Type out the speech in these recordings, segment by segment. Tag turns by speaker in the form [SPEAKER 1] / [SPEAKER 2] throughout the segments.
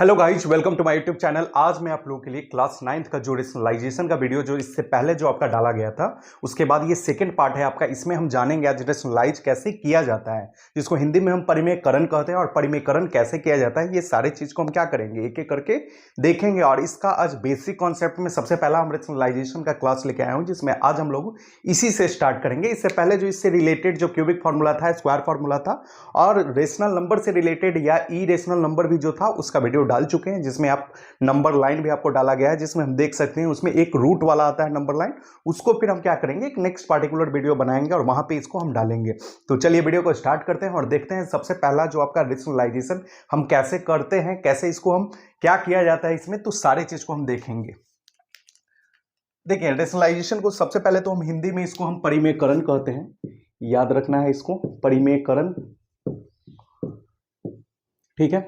[SPEAKER 1] Hello guys, welcome to my YouTube channel. आज मैं आप लोगों के लिए क्लास 9th का जो रेशनलाइजेशन का वीडियो जो इससे पहले जो आपका डाला गया था, उसके बाद ये सेकंड पार्ट है आपका। इसमें हम जानेंगे आज रेशनलाइज कैसे किया जाता है, जिसको हिंदी में हम परिमेयकरण कहते हैं। और परिमेयकरण कैसे किया जाता है, ये सारे चीज को हम क्या करेंगे, एक एक करके देखेंगे। और इसका आज बेसिक कॉन्सेप्ट में सबसे पहला हम रेशनलाइजेशन का क्लास लेके आया हूँ, जिसमें आज हम लोग इसी से स्टार्ट करेंगे। इससे पहले जो इससे रिलेटेड जो क्यूबिक फॉर्मूला था, स्क्वायर फॉर्मूला था, और रेशनल नंबर से रिलेटेड या ई रेशनल नंबर भी जो था, उसका वीडियो डाल चुके हैं, जिसमें आप नंबर लाइन भी आपको डाला गया है, जिसमें हम देख सकते हैं उसमें एक रूट वाला आता है नंबर लाइन। उसको फिर हम क्या करेंगे, एक नेक्स्ट पार्टिकुलर वीडियो बनाएंगे और वहां पे इसको हम डालेंगे। तो चलिए वीडियो को स्टार्ट करते हैं और देखते हैं सबसे पहला जो आपका रेशनलाइजेशन हम कैसे करते हैं, कैसे इसको हम क्या किया जाता है इसमें, तो सारे चीज को हम देखेंगे। देखिए, रेशनलाइजेशन को सबसे पहले तो हम हिंदी में इसको हम परिमेयकरण कहते हैं, याद रखना है इसको, परिमेयकरण। ठीक है,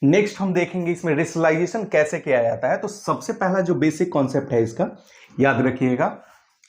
[SPEAKER 1] नेक्स्ट हम देखेंगे इसमें रेशनलाइजेशन कैसे किया जाता है। तो सबसे पहला जो बेसिक कॉन्सेप्ट है इसका याद रखिएगा।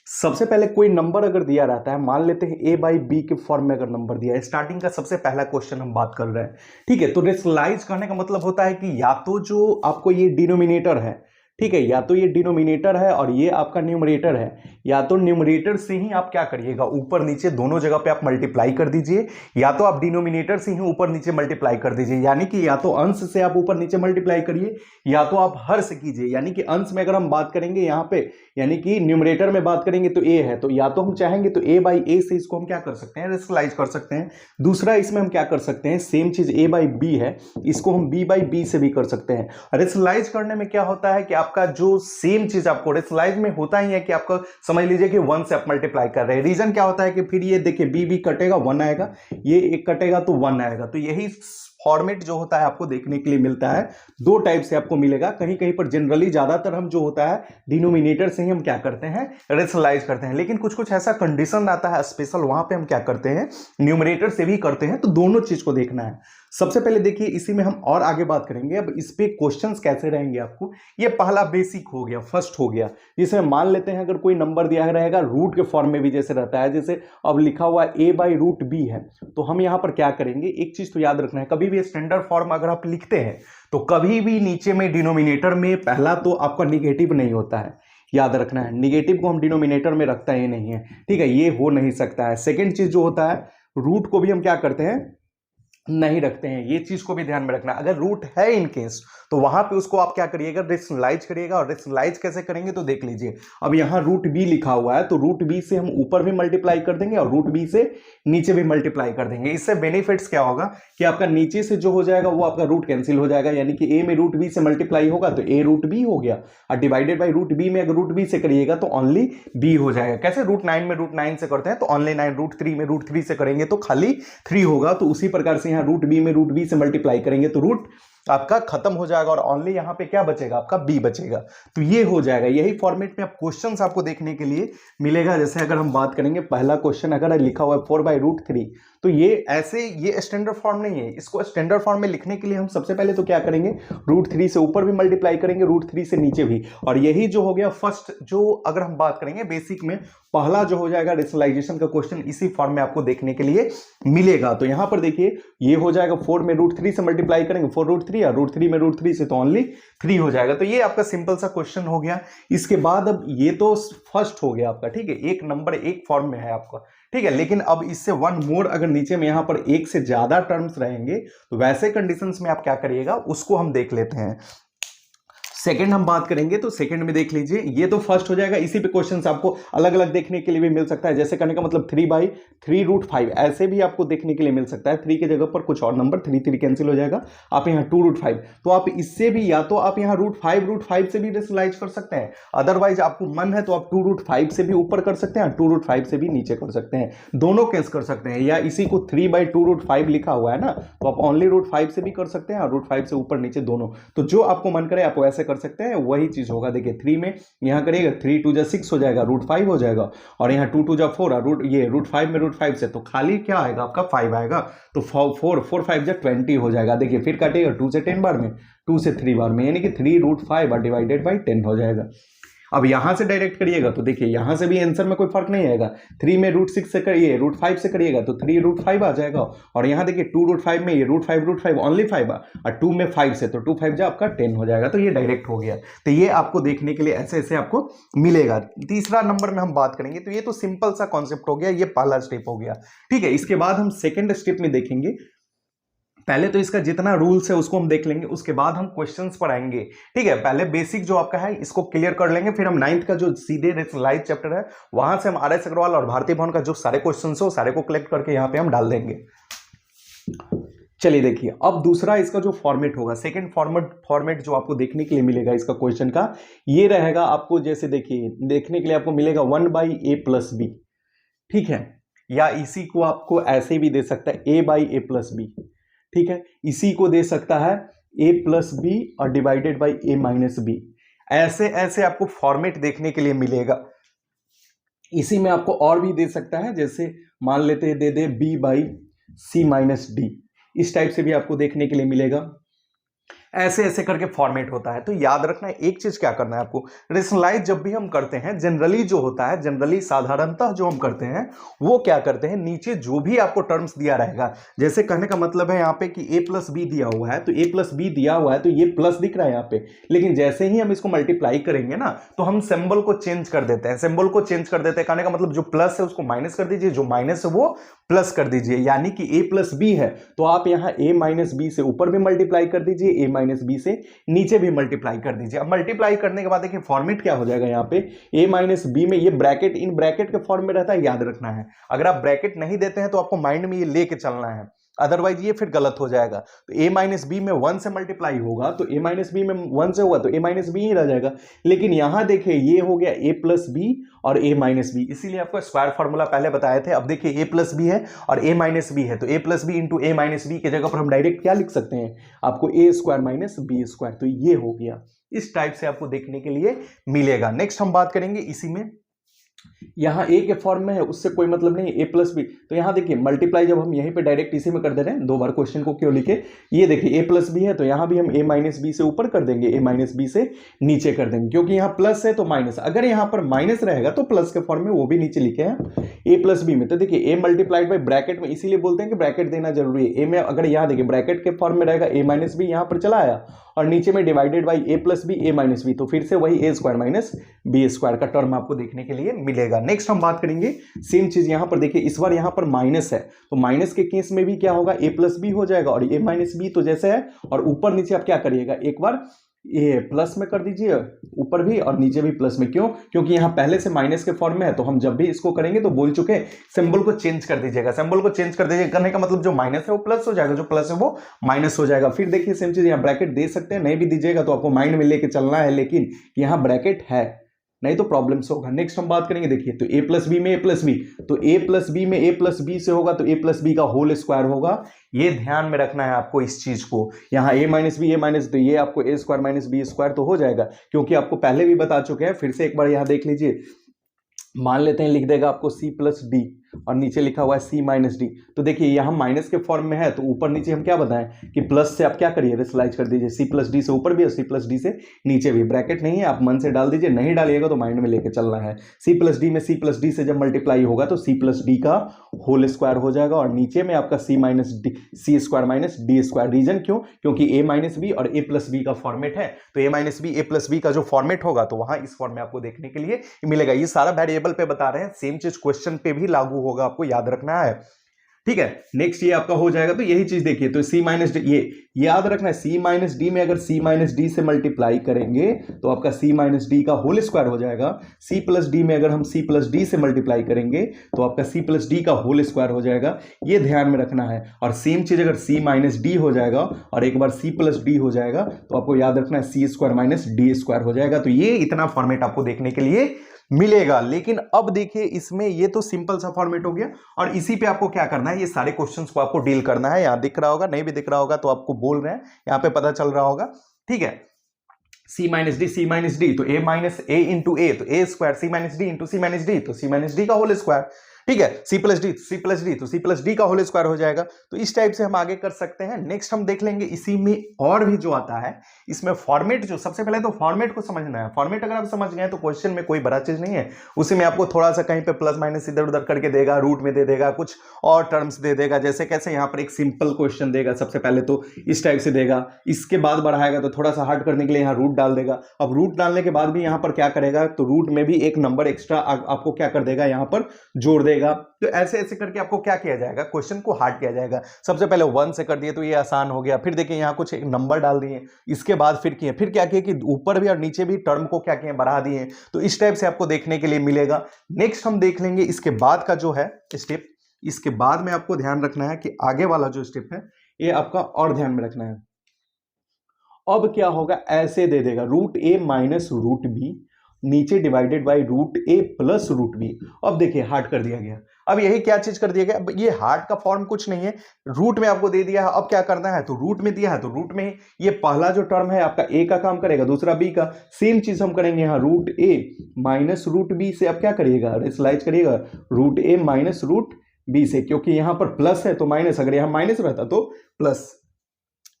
[SPEAKER 1] सबसे पहले कोई नंबर अगर दिया रहता है, मान लेते हैं a बाई बी के फॉर्म में अगर नंबर दिया है, स्टार्टिंग का सबसे पहला क्वेश्चन हम बात कर रहे हैं। ठीक है, तो रेशनलाइज करने का मतलब होता है कि या तो जो आपको ये डिनोमिनेटर है, ठीक है, या तो ये डिनोमिनेटर है और ये आपका न्यूमरेटर है, या तो न्यूमरेटर से ही आप क्या करिएगा, ऊपर नीचे दोनों जगह पे आप मल्टीप्लाई कर दीजिए, या तो आप डिनोमिनेटर से ही ऊपर नीचे मल्टीप्लाई कर दीजिए। यानी कि या तो अंश से आप ऊपर नीचे मल्टीप्लाई करिए, या तो आप हर से कीजिए। यानी कि अंश में अगर हम बात करेंगे यहाँ पे, यानी कि न्यूमरेटर में बात करेंगे तो ए है, तो या तो हम चाहेंगे तो a बाई ए से इसको हम क्या कर सकते हैं, रेशनलाइज कर सकते हैं। दूसरा इसमें हम क्या कर सकते हैं, सेम चीज a बाई बी है, इसको हम b बाई बी से भी कर सकते हैं। रेशनलाइज करने में क्या होता है कि आपका जो सेम चीज आपको रेशनलाइज में होता ही है कि आपको समझ लीजिए कि 1 से आप मल्टीप्लाई कर रहे हैं। रीजन क्या होता है कि फिर ये देखिए b कटेगा 1 आएगा, ये एक कटेगा तो 1 आएगा। तो यही फॉर्मेट जो होता है आपको देखने के लिए मिलता है, दो टाइप से आपको मिलेगा। कहीं कहीं पर जनरली ज्यादातर हम जो होता है डिनोमिनेटर से ही हम क्या करते हैं, रेशनलाइज करते हैं। लेकिन कुछ कुछ ऐसा कंडीशन आता है स्पेशल, वहां पे हम क्या करते हैं, न्यूमरेटर से भी करते हैं। तो दोनों चीज को देखना है। सबसे पहले देखिए, इसी में हम और आगे बात करेंगे। अब इस पे क्वेश्चंस कैसे रहेंगे आपको, ये पहला बेसिक हो गया, फर्स्ट हो गया। जिसमें मान लेते हैं अगर कोई नंबर दिया रहेगा रूट के फॉर्म में भी जैसे रहता है, जैसे अब लिखा हुआ a बाई रूट बी है, तो हम यहां पर क्या करेंगे, एक चीज तो याद रखना है, कभी भी स्टैंडर्ड फॉर्म अगर आप लिखते हैं तो कभी भी नीचे में डिनोमिनेटर में पहला तो आपका निगेटिव नहीं होता है, याद रखना है। निगेटिव को हम डिनोमिनेटर में रखता ही नहीं है, ठीक है, ये हो नहीं सकता है। सेकेंड चीज जो होता है, रूट को भी हम क्या करते हैं, नहीं रखते हैं। ये चीज को भी ध्यान में रखना। अगर रूट है इन केस, तो वहां पे उसको आप क्या करिएगा, रेशनलाइज करिएगा। और रेशनलाइज कैसे करेंगे तो देख लीजिए, अब यहां रूट बी लिखा हुआ है, तो रूट बी से हम ऊपर भी मल्टीप्लाई कर देंगे और रूट बी से नीचे भी मल्टीप्लाई कर देंगे। इससे बेनिफिट्स क्या होगा कि आपका नीचे से जो हो जाएगा वो आपका रूट कैंसिल हो जाएगा। यानी कि ए में रूट बी से मल्टीप्लाई होगा तो ए रूट बी हो गया, और डिवाइडेड बाई रूट बी में अगर रूट बी से करिएगा तो ओनली बी हो जाएगा। कैसे, रूट 9 में रूट 9 से करते हैं तो ओनली 9, रूट 3 में रूट 3 से करेंगे तो खाली 3 होगा। तो उसी प्रकार से यहाँ रूट बी में रूट बी से मल्टीप्लाई करेंगे तो रूट आपका खत्म हो जाएगा और ओनली यहां पे क्या बचेगा, आपका बी बचेगा। तो ये हो जाएगा। यही फॉर्मेट में आप क्वेश्चंस आपको देखने के लिए मिलेगा। जैसे अगर हम बात करेंगे, पहला क्वेश्चन अगर लिखा हुआ है 4 बाई रूट 3, तो ये ऐसे, ये स्टैंडर्ड फॉर्म नहीं है। इसको स्टैंडर्ड फॉर्म में लिखने के लिए हम सबसे पहले तो क्या करेंगे, रूट 3 से ऊपर भी मल्टीप्लाई करेंगे, रूट 3 से नीचे भी। और यही जो हो गया फर्स्ट, जो अगर हम बात करेंगे बेसिक में पहला जो हो जाएगा रेशनलाइजेशन का क्वेश्चन, इसी फॉर्म में आपको देखने के लिए मिलेगा। तो यहां पर देखिए, ये हो जाएगा 4 में रूट 3 से मल्टीप्लाई करेंगे, 4 रूट 3, और रूट 3 में रूट 3 से तो ओनली 3 हो जाएगा। तो ये आपका सिंपल सा क्वेश्चन हो गया। इसके बाद अब ये तो फर्स्ट हो गया आपका, ठीक है, एक नंबर एक फॉर्म में है आपका, ठीक है। लेकिन अब इससे वन मोर, अगर नीचे में यहां पर एक से ज्यादा टर्म्स रहेंगे तो वैसे कंडीशंस में आप क्या करिएगा, उसको हम देख लेते हैं। सेकंड हम बात करेंगे, तो सेकंड में देख लीजिए, ये तो फर्स्ट हो जाएगा। इसी पे क्वेश्चंस आपको अलग अलग देखने के लिए भी मिल सकता है। जैसे करने का मतलब 3 बाई 3 रूट 5, ऐसे भी आपको देखने के लिए मिल सकता है। 3 के जगह पर कुछ और नंबर, 3 कैंसिल हो जाएगा, आप यहाँ 2 रूट 5, तो आप इससे भी, या तो आप यहाँ रूट 5 से भी रेशनलाइज कर सकते हैं। अदरवाइज आपको मन है तो आप 2 रूट 5 से भी ऊपर कर सकते हैं, 2 रूट 5 से भी नीचे कर सकते हैं, दोनों केस कर सकते हैं। या इसी को 3 बाई 2 रूट 5 लिखा हुआ है ना, तो आप ओनली रूट 5 से भी कर सकते हैं और रूट 5 से ऊपर नीचे दोनों। तो जो आपको मन करे आप वैसे कर सकते हैं, वही चीज होगा। देखिए 3 में यहां करिएगा, 3 2 जा 6 हो जाएगा, रूट 5 हो जाएगा, और यहां 2 2 जा 4, रूट ये रूट 5 में रूट 5 से तो खाली क्या आएगा आपका 5 आएगा। तो 4 5 जा 20 हो जाएगा। देखिए फिर काटिएगा 2 से 10 बार में, 2 से 3 बार में, यानी कि 3 रूट 5 डिवाइडेड बाई 10 हो जाएगा। अब यहां से डायरेक्ट करिएगा तो देखिए यहां से भी आंसर में कोई फर्क नहीं आएगा। 3 में √6 से करिए, √5 से करिएगा तो 3 √5 आ जाएगा। और यहां देखिए 2 √5 में ये √5 ओनली 5 और 2 में 5 से तो 2 5 जा आपका 10 हो जाएगा। तो ये डायरेक्ट हो गया। तो ये आपको देखने के लिए ऐसे ऐसे आपको मिलेगा। तीसरा नंबर में हम बात करेंगे तो ये तो सिंपल सा कॉन्सेप्ट हो गया, ये पहला स्टेप हो गया। ठीक है, इसके बाद हम सेकेंड स्टेप में देखेंगे। पहले तो इसका जितना रूल्स है उसको हम देख लेंगे, उसके बाद हम क्वेश्चंस पर आएंगे। ठीक है, पहले बेसिक जो आपका है इसको क्लियर कर लेंगे, फिर हम 9th का जो सीधे लाइव चैप्टर है वहां से हम RS अग्रवाल और भारती भवन का जो सारे क्वेश्चंस है सारे को कलेक्ट करके यहां पे हम डाल देंगे। चलिए देखिए, अब दूसरा इसका जो फॉर्मेट होगा, सेकंड फॉर्मेट जो आपको देखने के लिए मिलेगा इसका क्वेश्चन का, ये रहेगा आपको जैसे देखिए देखने के लिए आपको मिलेगा 1/a+b। ठीक है, या इसी को आपको ऐसे भी दे सकता है a/a+b। ठीक है, इसी को दे सकता है a+b और डिवाइडेड बाई a-b। ऐसे ऐसे आपको फॉर्मेट देखने के लिए मिलेगा। इसी में आपको और भी दे सकता है, जैसे मान लेते हैं दे दे b/c-d, इस टाइप से भी आपको देखने के लिए मिलेगा। ऐसे ऐसे करके फॉर्मेट होता है। तो याद रखना है एक चीज, क्या करना है आपको, रेशनलाइज जब भी हम करते हैं जनरली जो होता है, जनरली साधारणतः जो हम करते हैं वो क्या करते हैं, नीचे जो भी आपको टर्म्स दिया रहेगा, जैसे कहने का मतलब है यहाँ पे कि a+b दिया हुआ है तो a+b दिया हुआ है तो ये प्लस दिख रहा है यहाँ पे, लेकिन जैसे ही हम इसको मल्टीप्लाई करेंगे ना तो हम सिंबल को चेंज कर देते हैं। सिंबल को चेंज कर देते हैं कहने का मतलब जो प्लस है उसको माइनस कर दीजिए, जो माइनस है वो प्लस कर दीजिए। यानी कि a+b है तो आप यहाँ a-b से ऊपर भी मल्टीप्लाई कर दीजिए, a-b से नीचे भी मल्टीप्लाई कर दीजिए। अब मल्टीप्लाई करने के बाद देखिए फॉर्मेट क्या हो जाएगा, यहाँ पे a-b में ये ब्रैकेट इन ब्रैकेट के फॉर्म में रहता है, याद रखना है। अगर आप ब्रैकेट नहीं देते हैं तो आपको माइंड में ये लेके चलना है, अदरवाइज ये फिर गलत हो जाएगा। तो a-b में 1 से मल्टीप्लाई होगा तो a-b में 1 से होगा तो a-b ही रह जाएगा। लेकिन यहां देखिए ये हो गया a+b और a-b, इसीलिए आपको स्क्वायर फार्मूला पहले बताए थे। अब देखिए a+b है और a-b है तो a+b इंटू a-b की जगह पर हम डायरेक्ट क्या लिख सकते हैं, आपको a² - b²। तो ये हो गया, इस टाइप से आपको देखने के लिए मिलेगा। नेक्स्ट हम बात करेंगे इसी में, यहां a के फॉर्म में है उससे कोई मतलब नहीं, a+b। तो यहां देखिए मल्टीप्लाई जब हम यहीं पे डायरेक्ट इसी में कर दे रहे हैं, दो बार क्वेश्चन को क्यों लिखे, ये देखिए a+b है तो यहां भी हम a-b से ऊपर कर देंगे, a-b से नीचे कर देंगे, क्योंकि यहां प्लस है तो माइनस, अगर यहां पर माइनस रहेगा तो प्लस के फॉर्म में वो भी नीचे लिखे हैं a+b में। तो देखिए a मल्टीप्लाइड बाई ब्रैकेट में, इसीलिए बोलते हैं कि ब्रैकेट देना जरूरी है। a में अगर यहां देखिए ब्रैकेट के फॉर्म में रहेगा a-b, यहां पर चला आया और नीचे में डिवाइडेड बाई a+b a-b, तो फिर से वही a² - b² का टर्म आपको देखने के लिए मिलेगा। नेक्स्ट हम बात करेंगे सेम चीज, यहां पर देखिए इस बार यहां पर माइनस है तो माइनस के केस में भी क्या होगा, a+b हो जाएगा और a-b तो जैसे है, और ऊपर नीचे आप क्या करिएगा, एक बार ये प्लस में कर दीजिए ऊपर भी और नीचे भी प्लस में। क्यों, क्योंकि यहां पहले से माइनस के फॉर्म में है तो हम जब भी इसको करेंगे तो बोल चुके सिंबल को चेंज कर दीजिएगा। सिंबल को चेंज कर दीजिएगा करने का मतलब जो माइनस है वो प्लस हो जाएगा, जो प्लस है वो माइनस हो जाएगा। फिर देखिए सेम चीज, यहाँ ब्रैकेट दे सकते हैं, नहीं भी दीजिएगा तो आपको माइंड में लेके चलना है, लेकिन यहाँ ब्रैकेट है नहीं तो प्रॉब्लम्स होगा। नेक्स्ट हम बात करेंगे, देखिए तो a+b में a+b, तो a+b में a+b से होगा तो a+b का होल स्क्वायर होगा। ये ध्यान में रखना है आपको इस चीज को, यहाँ a-b a- तो ये आपको a² - b² तो हो जाएगा, क्योंकि आपको पहले भी बता चुके हैं। फिर से एक बार यहाँ देख लीजिए, मान लेते हैं लिख देगा आपको c+d और नीचे लिखा हुआ है c-d। तो देखिए यहाँ माइनस के फॉर्म में है तो ऊपर नीचे हम क्या बताएं कि प्लस से आप क्या करिए, रेशनलाइज कर दीजिए, c+d से ऊपर भी और c+d से नीचे भी। ब्रैकेट नहीं है आप मन से डाल दीजिए, नहीं डालिएगा तो माइंड में लेके चलना है। c+d में c+d से जब मल्टीप्लाई होगा तो c+d का होल स्क्वायर हो जाएगा और नीचे में आपका c² - d²। रीजन क्यों, क्योंकि a-b और a+b का फॉर्मेट है, तो a-b a+b का जो फॉर्मेट होगा तो वहां इस फॉर्म में आपको देखने के लिए मिलेगा। ये सारा वेरिएबल पे बता रहे हैं, सेम चीज क्वेश्चन पे भी लागू होगा, आपको याद रखना है। ठीक है, नेक्स्ट ये आपका हो जाएगा। तो यही चीज देखिए, तो c-d, ये याद रखना है, c-d में अगर c-d से मल्टीप्लाई करेंगे तो आपका c-d का होल स्क्वायर हो जाएगा। c+d में अगर हम c+d से मल्टीप्लाई करेंगे तो आपका c+d का होल स्क्वायर हो जाएगा, ये ध्यान में रखना है। और सेम चीज अगर c-d हो जाएगा और एक बार c+d हो जाएगा तो आपको याद रखना है c² - d² हो जाएगा। तो ये इतना फॉर्मेट आपको देखने के लिए मिलेगा। लेकिन अब देखिए इसमें ये तो सिंपल सा फॉर्मेट हो गया और इसी पे आपको क्या करना है, ये सारे क्वेश्चंस को आपको डील करना है। यहां दिख रहा होगा, नहीं भी दिख रहा होगा तो आपको बोल रहे हैं, यहां पे पता चल रहा होगा। ठीक है, c-d तो a - a इंटू a तो a² c-d इंटू c-d तो c-d का होल स्क्वायर। ठीक है, सी प्लस डी तो सी प्लस डी का होल स्क्वायर हो जाएगा। तो इस टाइप से हम आगे कर सकते हैं। नेक्स्ट हम देख लेंगे इसी में और भी जो आता है, इसमें फॉर्मेट, जो सबसे पहले तो फॉर्मेट को समझना है। फॉर्मेट अगर आप समझ गए तो क्वेश्चन में कोई बड़ा चीज नहीं है, उसी में आपको थोड़ा सा कहीं पे प्लस माइनस इधर उधर करके देगा, रूट में दे देगा, कुछ और टर्म्स दे देगा। जैसे कैसे यहाँ पर एक सिंपल क्वेश्चन देगा, सबसे पहले तो इस टाइप से देगा, इसके बाद बढ़ाएगा तो थोड़ा सा हार्ड करने के लिए यहाँ रूट डाल देगा। अब रूट डालने के बाद भी यहाँ पर क्या करेगा, तो रूट में भी एक नंबर एक्स्ट्रा आपको क्या कर देगा, यहाँ पर जोड़ देगा। तो ऐसे ऐसे करके आपको क्या किया जाएगा, क्वेश्चन को हार्ड किया जाएगा। सबसे पहले 1 से कर दिए तो ये आसान हो गया, फिर देखिए यहाँ कुछ एक नंबर डाल दिए, इसके बाद फिर किए, फिर क्या किए कि ऊपर भी और नीचे भी टर्म को क्या किए, बढ़ा दिए। तो इस टाइप से आपको देखने के लिए मिलेगा। नेक्स्ट हम देख लेंगे इसके बाद का जो है स्टेप, इसके बाद में आपको ध्यान रखना है कि आगे वाला जो स्टेप है ये आपका और ध्यान में रखना है। अब क्या होगा, ऐसे दे देगा root A minus root B नीचे divided by root A plus root B. अब देखिए हार्ड कर दिया गया। अब यही क्या चीज कर दिया गया, अब ये हार्ड का फॉर्म कुछ नहीं है, रूट में आपको दे दिया है। अब क्या करना है, तो रूट में दिया है तो रूट में ये पहला जो टर्म है आपका ए का काम करेगा, दूसरा बी का। सेम चीज हम करेंगे यहाँ, root A minus root B से अब क्या करिएगा, रेशलाइज करिएगा root A minus root B से, क्योंकि यहां पर प्लस है तो माइनस, अगर यहां माइनस रहता तो प्लस।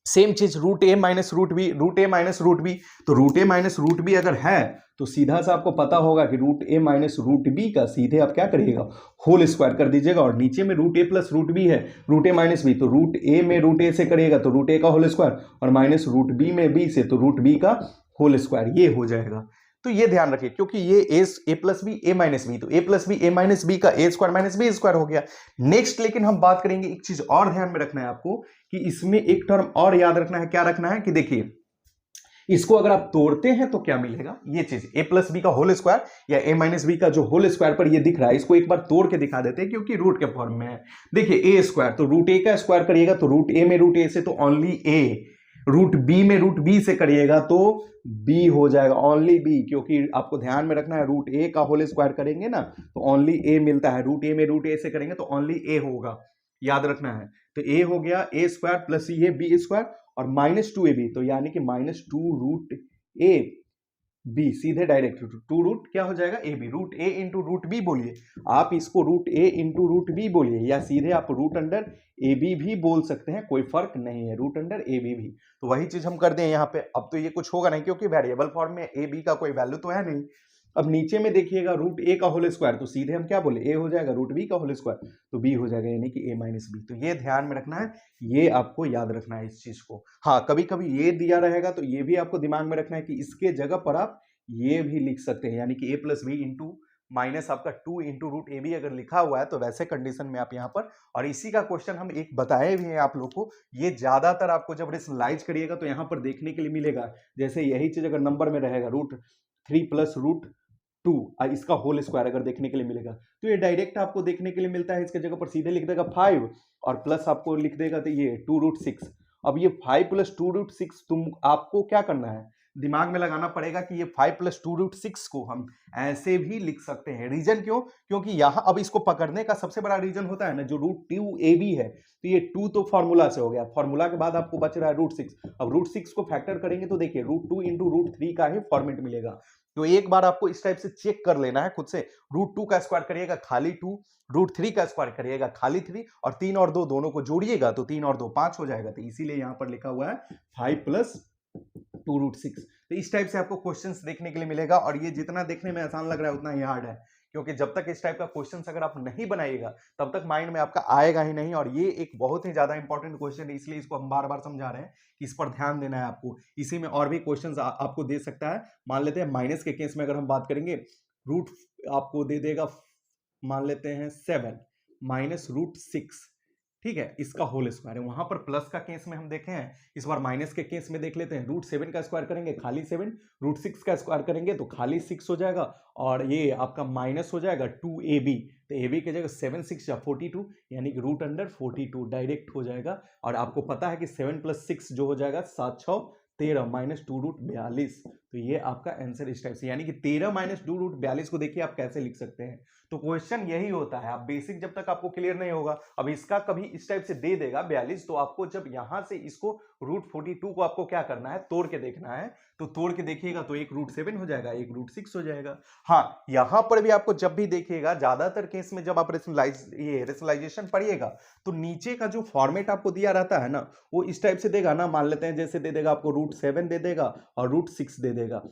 [SPEAKER 1] सेम चीज root A minus root B, root A minus root B, तो root A minus root B अगर है तो सीधा सा आपको पता होगा कि root A minus root B का सीधे आप क्या करिएगा, होल स्क्वायर कर दीजिएगा। और नीचे में root A plus root B है, रूट ए माइनस बी, तो रूट ए में रूट ए से करिएगा तो रूट ए का होल स्क्वायर, और माइनस रूट बी में बी से तो रूट बी का होल स्क्वायर, ये हो जाएगा। तो ये ध्यान रखिए, क्योंकि ये ए प्लस बी ए माइनस बी, तो ए प्लस बी ए माइनस बी का ए स्क्वायर माइनस बी स्क्वायर हो गया। नेक्स्ट लेकिन हम बात करेंगे, एक चीज और ध्यान में रखना है आपको कि इसमें एक टर्म और याद रखना है। क्या रखना है कि देखिए इसको अगर आप तोड़ते हैं तो क्या मिलेगा, ये चीज ए प्लस बी का होल स्क्वायर या ए माइनस बी का जो होल स्क्वायर पर ये दिख रहा है, इसको एक बार तोड़ के दिखा देते हैं क्योंकि रूट के फॉर्म में है। देखिए ए स्क्वायर, तो रूट ए का स्क्वायर करिएगा तो रूट ए में रूट ए से तो ओनली ए, रूट बी में रूट बी से करिएगा तो बी हो जाएगा, ओनली बी, क्योंकि आपको ध्यान में रखना है रूट ए का होल स्क्वायर करेंगे ना तो ओनली ए मिलता है, रूट ए में रूट ए से करेंगे तो ओनली ए होगा, याद रखना है। तो ए हो गया ए स्क्वायर प्लस ये बी स्क्वायर और माइनस टू ए बी, तो यानी कि minus two root A B, सीधे डायरेक्ट टू रूट क्या हो जाएगा A B, root A into root B बोलिए, आप इसको root A into root B बोलिए, या सीधे आप रूट अंडर ए बी भी बोल सकते हैं, कोई फर्क नहीं है, रूट अंडर ए बी भी। तो वही चीज हम कर दें यहाँ पे। अब तो ये कुछ होगा नहीं क्योंकि वेरिएबल फॉर्म में ए बी का कोई वैल्यू तो है नहीं। अब नीचे में देखिएगा रूट ए का होल स्क्वायर, तो सीधे हम क्या बोले ए हो जाएगा, रूट बी का होल स्क्वायर तो बी हो जाएगा, यानी कि ए माइनस बी। तो ये ध्यान में रखना है, ये आपको याद रखना है इस चीज को। हाँ, कभी कभी ये दिया रहेगा तो ये भी आपको दिमाग में रखना है कि इसके जगह पर आप ये भी लिख सकते हैं, यानी कि A plus B into minus आपका two into root A B अगर लिखा हुआ है तो वैसे कंडीशन में आप यहाँ पर। और इसी का क्वेश्चन हम एक बताए भी हैं आप लोग को, ये ज्यादातर आपको जब रेशनलाइज करिएगा तो यहाँ पर देखने के लिए मिलेगा। जैसे यही चीज अगर नंबर में रहेगा रूट 3 प्लस रूट 2, इसका होल स्क्वायर अगर देखने के लिए मिलेगा तो ये डायरेक्ट आपको देखने के लिए मिलता है, इसके जगह पर सीधे लिख देगा 5 और प्लस आपको लिख देगा तो ये 2 रूट 6। अब ये 5 प्लस 2 रूट 6 तुम आपको क्या करना है, दिमाग में लगाना पड़ेगा कि ये 5 प्लस 2 रूट 6 को हम ऐसे भी लिख सकते हैं। रीजन क्यों, क्योंकि यहां अब इसको पकड़ने का सबसे बड़ा रीजन होता है ना, जो रूट 2 ए बी है, तो ये 2 तो फॉर्मूला से हो गया, फॉर्मूला के बाद आपको बच रहा है रूट 6। अब रूट 6 को फैक्टर करेंगे तो देखिए रूट 2 इंटू रूट 3 का ही फॉर्मेट मिलेगा। तो एक बार आपको इस टाइप से चेक कर लेना है खुद से, रूट 2 का स्क्वायर करिएगा खाली 2, रूट 3 का स्क्वायर करिएगा खाली 3, और 3 और 2 दोनों को जोड़िएगा तो 3 और 2 5 हो जाएगा। तो इसीलिए यहां पर लिखा हुआ है 5 प्लस 2 रूट 6। तो इस टाइप से आपको क्वेश्चंस देखने के लिए मिलेगा, और ये जितना देखने में आसान लग रहा है उतना ही हार्ड है, क्योंकि जब तक इस टाइप का क्वेश्चंस अगर आप नहीं बनाइएगा तब तक माइंड में आपका आएगा ही नहीं। और ये एक बहुत ही ज्यादा इंपॉर्टेंट क्वेश्चन है, इसलिए इसको हम बार बार समझा रहे हैं कि इस पर ध्यान देना है आपको। इसी में और भी क्वेश्चंस आपको दे सकता है। मान लेते हैं माइनस के केस में अगर हम बात करेंगे, रूट आपको दे देगा, मान लेते हैं 7 माइनस रूट 6, ठीक है, इसका होल स्क्वायर है। वहां पर प्लस का केस में हम देखे हैं, इस बार माइनस के केस में देख लेते हैं। रूट 7 का स्क्वायर करेंगे खाली 7, रूट 6 का स्क्वायर करेंगे तो खाली 6 हो जाएगा, और ये आपका माइनस हो जाएगा 2ab, तो ab की जगह 7 6 या 42, यानी कि रूट अंडर 42 डायरेक्ट हो जाएगा। और आपको पता है कि 7 प्लस 6 जो हो जाएगा 7 6 13 माइनस 2 रूट 42, तो ये आपका आंसर इस टाइप से, यानी कि 13 माइनस 2√42 को देखिए आप कैसे लिख सकते हैं। तो क्वेश्चन यही होता है, आप बेसिक जब तक आपको क्लियर नहीं होगा, अब इसका कभी इस टाइप से दे देगा 42, तो आपको जब यहां से इसको √42 को आपको क्या करना है, तोड़ के देखना है। तो तोड़ के देखिएगा तो एक √7 हो जाएगा, एक √6 हो जाएगा। हाँ, यहां पर भी आपको जब भी देखिएगा, ज्यादातर केस में जब आप रेशनलाइजेशन पढ़िएगा, तो नीचे का जो फॉर्मेट आपको दिया रहता है ना, वो इस टाइप से देगा ना, मान लेते हैं जैसे दे देगा आपको √7 दे देगा और √6 दे देगा,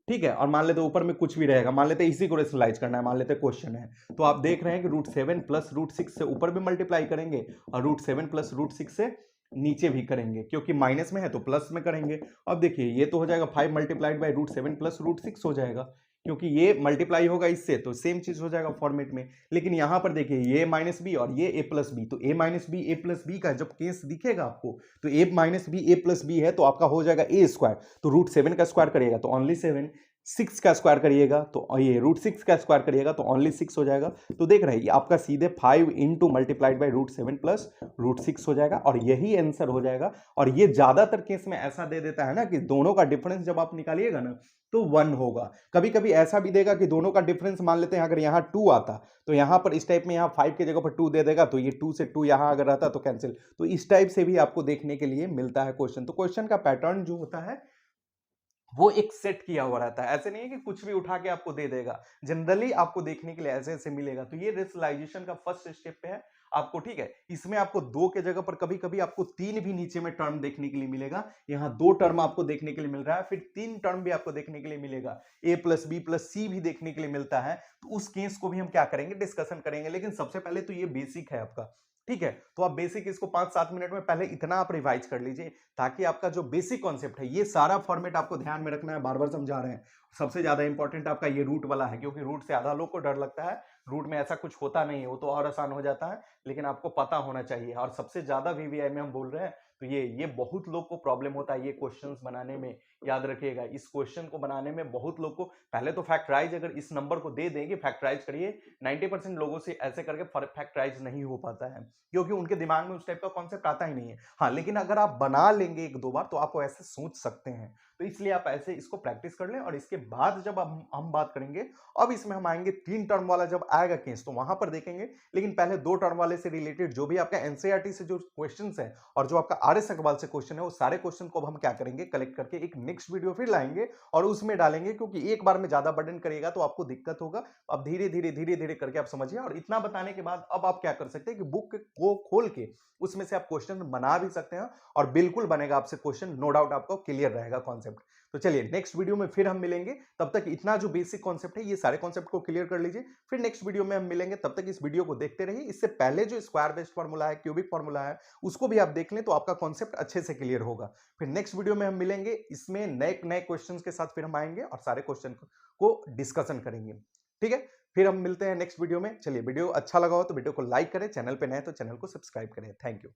[SPEAKER 1] ठीक है। और मान लेते हैं ऊपर में कुछ भी रहेगा, मान लेते हैं इसी को रेशनलाइज करना है, मान लेते हैं क्वेश्चन है, तो आप देख रहे हैं कि √7 प्लस √6 से ऊपर भी मल्टीप्लाई करेंगे और √7 प्लस √6 से नीचे भी करेंगे, क्योंकि माइनस में है तो प्लस में करेंगे। अब देखिए ये तो हो जाएगा 5 मल्टीप्लाइड बाई √7 प्लस √6 हो जाएगा, क्योंकि ये मल्टीप्लाई होगा इससे, तो सेम चीज हो जाएगा फॉर्मेट में। लेकिन यहां पर देखिए ये माइनस बी और ये ए प्लस बी, तो ए माइनस बी ए प्लस बी का जब केस दिखेगा आपको, तो ए माइनस बी ए प्लस बी है तो आपका हो जाएगा ए स्क्वायर, तो √7 का स्क्वायर करिएगा तो ओनली 7, 6 का स्क्वायर करिएगा तो ये √6 का स्क्वायर करिएगा तो ओनली 6 हो जाएगा। तो देख रहे हैं आपका सीधे 5 इंटू मल्टीप्लाइड बाई √7 प्लस √6 हो जाएगा और यही आंसर हो जाएगा। और ये ज्यादातर केस में ऐसा दे देता है ना कि दोनों का डिफरेंस जब आप निकालिएगा ना तो 1 होगा। कभी कभी ऐसा भी देगा कि दोनों का डिफरेंस मान लेते हैं अगर यहाँ 2 आता तो यहाँ पर इस टाइप में यहाँ 5 की जगह पर 2 दे देगा, तो ये 2 से 2 यहाँ अगर रहता तो कैंसिल। तो इस टाइप से भी आपको देखने के लिए मिलता है क्वेश्चन। तो क्वेश्चन का पैटर्न जो होता है वो एक सेट किया हुआ रहता है, ऐसे नहीं है कि कुछ भी उठा के आपको दे देगा, जनरली आपको देखने के लिए ऐसे ऐसे मिलेगा। तो ये रेशनलाइजेशन का फर्स्ट स्टेप पे है आपको, ठीक है। इसमें आपको 2 के जगह पर कभी कभी आपको 3 भी नीचे में टर्म देखने के लिए मिलेगा, यहाँ 2 टर्म आपको देखने के लिए मिल रहा है, फिर 3 टर्म भी आपको देखने के लिए मिलेगा, ए प्लस बी प्लस सी भी देखने के लिए मिलता है। तो उस केस को भी हम क्या करेंगे, डिस्कशन करेंगे। लेकिन सबसे पहले तो ये बेसिक है आपका, ठीक है। तो आप बेसिक इसको 5-7 मिनट में पहले इतना आप रिवाइज कर लीजिए, ताकि आपका जो बेसिक कॉन्सेप्ट है, ये सारा फॉर्मेट आपको ध्यान में रखना है, बार बार समझा रहे हैं। सबसे ज्यादा इंपॉर्टेंट आपका ये रूट वाला है, क्योंकि रूट से आधा लोग को डर लगता है, रूट में ऐसा कुछ होता नहीं है, वो तो और आसान हो जाता है, लेकिन आपको पता होना चाहिए। और सबसे ज्यादा वीवीआई में हम बोल रहे हैं तो ये बहुत लोग को प्रॉब्लम होता है ये क्वेश्चंस बनाने में। याद रखिएगा, इस क्वेश्चन को बनाने में बहुत लोग को पहले तो फैक्टराइज अगर इस नंबर को दे देंगे, फैक्टराइज करिए, 90% लोगों से ऐसे करके फैक्टराइज नहीं हो पाता है, क्योंकि उनके दिमाग में उस टाइप का कॉन्सेप्ट आता ही नहीं है। हाँ, लेकिन अगर आप बना लेंगे 1-2 बार तो आप ऐसे सोच सकते हैं। तो इसलिए आप ऐसे इसको प्रैक्टिस कर लें, और इसके बाद जब हम बात करेंगे, अब इसमें हम आएंगे 3 टर्म वाला जब आएगा केस तो वहां पर देखेंगे। लेकिन पहले 2 टर्म वाले से रिलेटेड जो भी आपका एनसीईआरटी से जो क्वेश्चंस है और जो आपका आरएस अग्रवाल से क्वेश्चन है, वो सारे क्वेश्चन को अब हम क्या करेंगे, कलेक्ट करके एक नेक्स्ट वीडियो फिर लाएंगे और उसमें डालेंगे, क्योंकि एक बार में ज्यादा बर्डन करेगा तो आपको दिक्कत होगा। अब धीरे धीरे करके आप समझिए। और इतना बताने के बाद अब आप क्या कर सकते हैं कि बुक को खोल के उसमें से आप क्वेश्चन बना भी सकते हैं, और बिल्कुल बनेगा आपसे क्वेश्चन, नो डाउट आपको क्लियर रहेगा कॉन्सेप्ट। तो चलिए नेक्स्ट वीडियो में फिर हम मिलेंगे, तब तक इतना जो बेसिक कॉन्सेप्ट है ये सारे कॉन्सेप्ट को क्लियर कर लीजिए, फिर नेक्स्ट वीडियो में हम मिलेंगे। तब तक इस वीडियो को देखते रहिए। इससे पहले जो स्क्वायर बेस्ड फॉर्मूला है, क्यूबिक फॉर्मूला है, उसको भी आप देख लें तो आपका कॉन्सेप्ट अच्छे से क्लियर होगा। फिर नेक्स्ट वीडियो में हम मिलेंगे, इसमें नए नए क्वेश्चंस के साथ फिर हम आएंगे और सारे क्वेश्चन को डिस्कशन करेंगे, ठीक है। फिर हम मिलते हैं नेक्स्ट वीडियो में। चलिए, वीडियो अच्छा लगा हो तो वीडियो को लाइक करें, चैनल पे नए तो चैनल को सब्सक्राइब करें। Thank you.